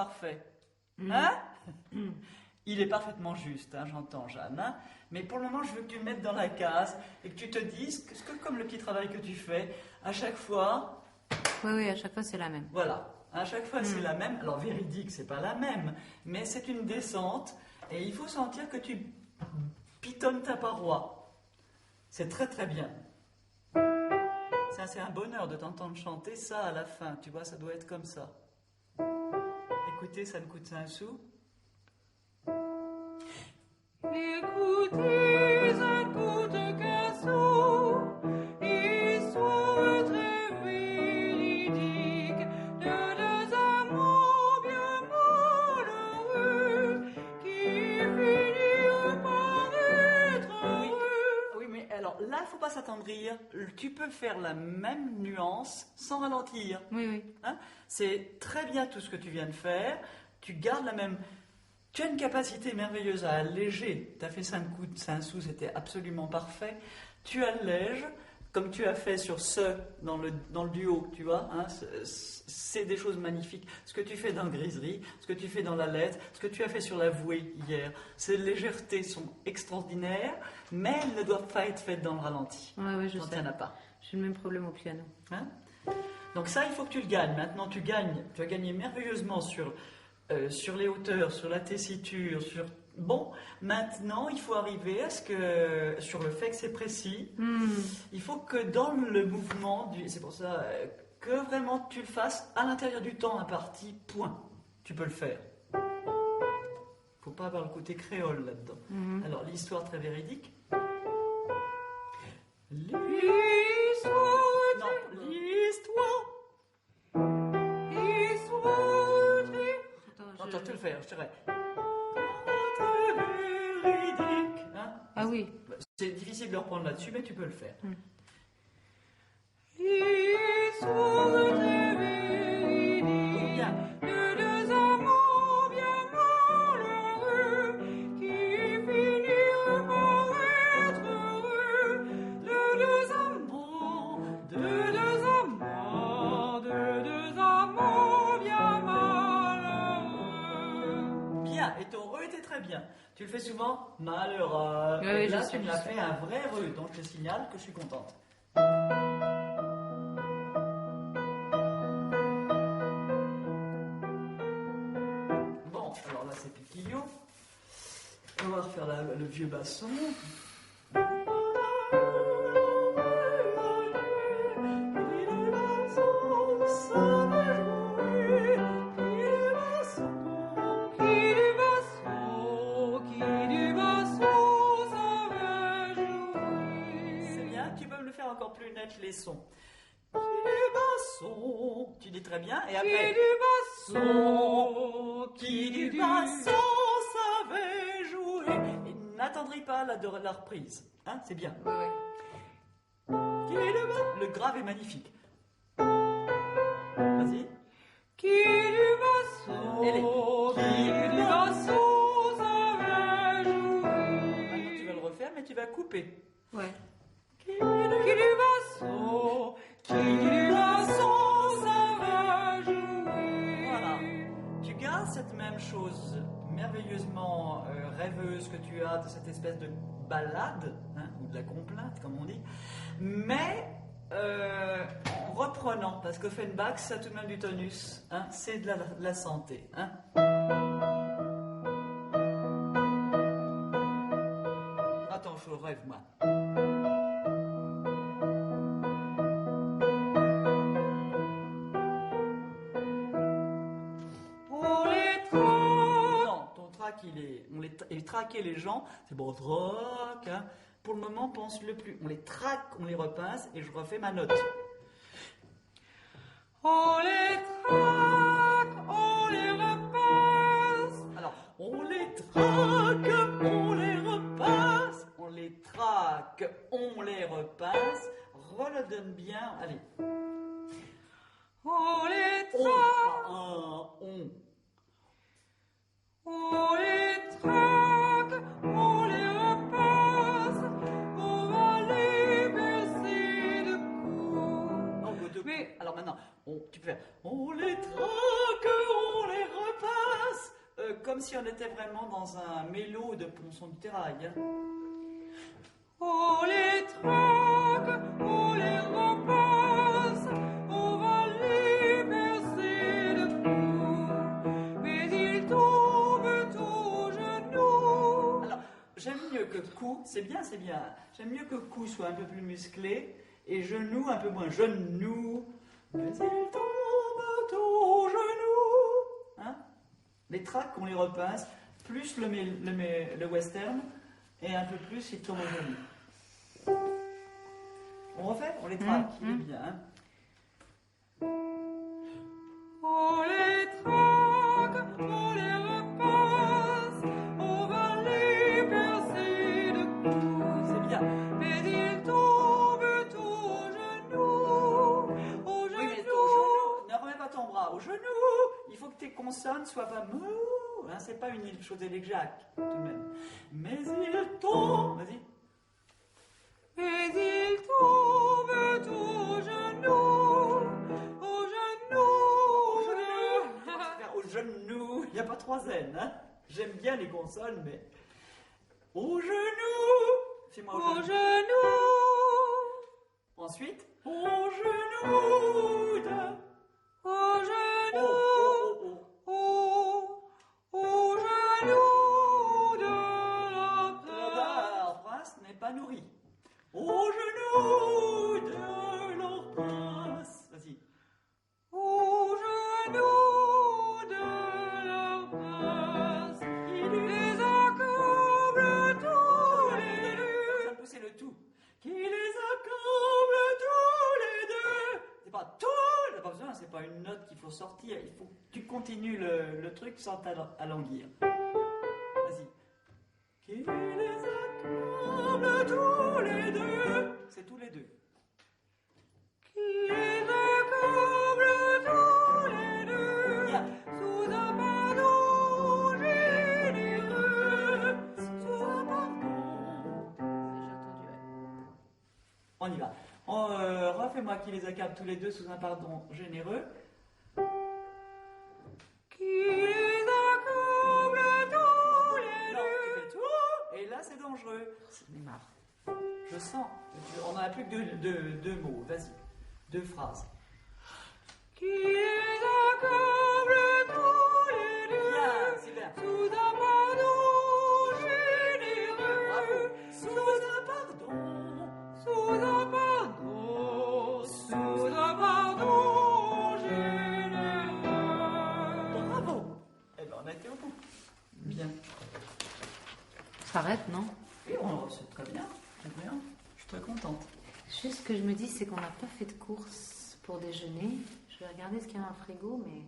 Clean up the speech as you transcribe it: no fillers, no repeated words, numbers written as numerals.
parfait. Hein? Il est parfaitement juste, hein, j'entends, Jeanne. Hein, mais pour le moment, je veux que tu le mettes dans la case et que tu te dises que comme le petit travail que tu fais, à chaque fois... Oui, à chaque fois, c'est la même. Voilà, à chaque fois, c'est la même. Alors, véridique, c'est pas la même, mais c'est une descente et il faut sentir que tu pitonnes ta paroi. C'est très, très bien. Ça, c'est un bonheur de t'entendre chanter ça à la fin. Tu vois, ça doit être comme ça. Écoutez, ça ne coûte un sou. Écoutez, ça ne coûte qu'un sou, histoire très véridique de deux amants bien malheureux qui finirent par être heureux. Oui, mais alors là, il ne faut pas s'attendrir. Tu peux faire la même nuance sans ralentir. Oui. Hein? C'est très bien tout ce que tu viens de faire. Tu gardes la même... Tu as une capacité merveilleuse à alléger. Tu as fait 5 coups, 5 sous, c'était absolument parfait. Tu allèges, comme tu as fait sur ce, dans le duo, tu vois. Hein, c'est des choses magnifiques. Ce que tu fais dans le griserie, ce que tu fais dans la lettre, ce que tu as fait sur la vouée hier. Ces légèretés sont extraordinaires, mais elles ne doivent pas être faites dans le ralenti. Oui, je quand sais. il n'y en a pas. J'ai le même problème au piano. Hein? Donc ça, il faut que tu le gagnes. Maintenant, tu as gagné merveilleusement sur les hauteurs, sur la tessiture, sur... Bon, maintenant, il faut arriver à ce que... Sur le fait que c'est précis, il faut que dans le mouvement, c'est pour ça que vraiment tu le fasses à l'intérieur du temps imparti, point. Tu peux le faire. Il ne faut pas avoir le côté créole là-dedans. Alors, l'histoire très véridique. L'histoire. Attends, je te le fais, je te dirais. Hein? Ah oui. C'est difficile de reprendre là-dessus, mais tu peux le faire. L'histoire très véridique Bien. de deux amants bien malheureux qui finirent par être heureux. De deux amants bien malheureux. Bien, et ton re était très bien. Tu le fais souvent malheureux. Oui, Et là, je sais, tu me je l'as sais. fait un vrai re, donc je te signale que je suis contente. Bon, alors là, c'est Piquillo. On va refaire le vieux basson. C'est bien, tu peux me le faire encore plus net les sons. Qui du basson, tu dis très bien, et après. Qui du basson savait jouer. Et n'attendris pas la reprise, hein, c'est bien. Qui du basson. Le grave est magnifique. Vas-y. Qui du basson, savait jouer. Maintenant, tu vas le refaire, mais tu vas couper. Ouais. Qui du basson savait jouer. Voilà. Tu gardes cette même chose merveilleusement rêveuse que tu as de cette espèce de ballade, hein, ou de la complainte, comme on dit, mais en reprenant, parce qu'Offenbach, ça a tout de même du tonus, hein, c'est de la santé. Hein. Attends, je rêve, moi. Pour les Non, ton trac, et traquer les gens, c'est bon, trac, hein. Pour le moment, pense le plus. On les traque, on les repince, et je refais ma note. on les traque, on les repasse. Alors, on les traque, on les repasse. On les traque, on les repasse. Re-le donne bien. Allez. On les On, traque, pas un, on. on les traque, on les repasse. On va les bercer de coups. Non, de Mais- Alors maintenant, tu peux faire. On les traque, on les repasse. comme si on était vraiment dans un mélo de Ponson du Terrail. Hein. On les traque, on les repasse, on va les bercer de coups, mais ils tombent aux genoux. Alors, j'aime mieux que cou, c'est bien, c'est bien. J'aime mieux que cou soit un peu plus musclé et genou un peu moins genou. Mais ils tombent aux genoux. Hein? Les tracks, on les repince, plus le western, et un peu plus, ils tombent aux genoux. On refait? On les traque, il est bien. Hein? On les traque, on les repasse, on va les bercer de coups. C'est bien. Mais ils tombent aux genoux, aux Oui, mais genoux. au genou, ne remets pas ton bras. Au genou, il faut que tes consonnes soient pas mou. Hein, c'est pas une chose élégiaque, tout de même. Mais il tombe. Vas-y. Mais ils tombent aux genoux, aux genoux. Au genou, il n'y a pas 3 N. Hein. J'aime bien les consonnes, mais. Au genou. Fais-moi au Aux genou. genoux, Ensuite, au genou. aux Oh, genoux, oh, oh, aux genoux de la oh. Leur prince n'est pas nourri. Au genou de leur prince. Vas-y. Aux genoux de leur prince, il les accable tous les deux. Ça me poussait le tout. Qui les accable tous les deux. C'est pas tout. T'as pas besoin, c'est pas une note qu'il faut sortir. Il faut que tu continues le truc sans t'alanguir. Vas-y. Qui les accable tous les deux. C'est tous les deux. Qui les accable tous les deux, Bien. sous un pardon généreux, sous un pardon. J'ai entendu, ouais. On y va. Refais-moi qui les accable tous les deux sous un pardon généreux. Qui les accable tous les Non, tu deux. fais tout, et là c'est dangereux. C'est marre. Je sens. On n'en a plus que deux mots. Vas-y. 2 phrases. Qui les accable tous les deux, Bien, c'est bien. sous un pardon généreux, Bravo. Sous un pardon. sous un pardon, sous un pardon généreux. Bravo. Eh ben on a été au bout. Bien. Ça arrête, non? Oui, c'est très bien. Très bien. Je suis très contente. Juste ce que je me dis, c'est qu'on n'a pas fait de course pour déjeuner. Je vais regarder ce qu'il y a dans le frigo, mais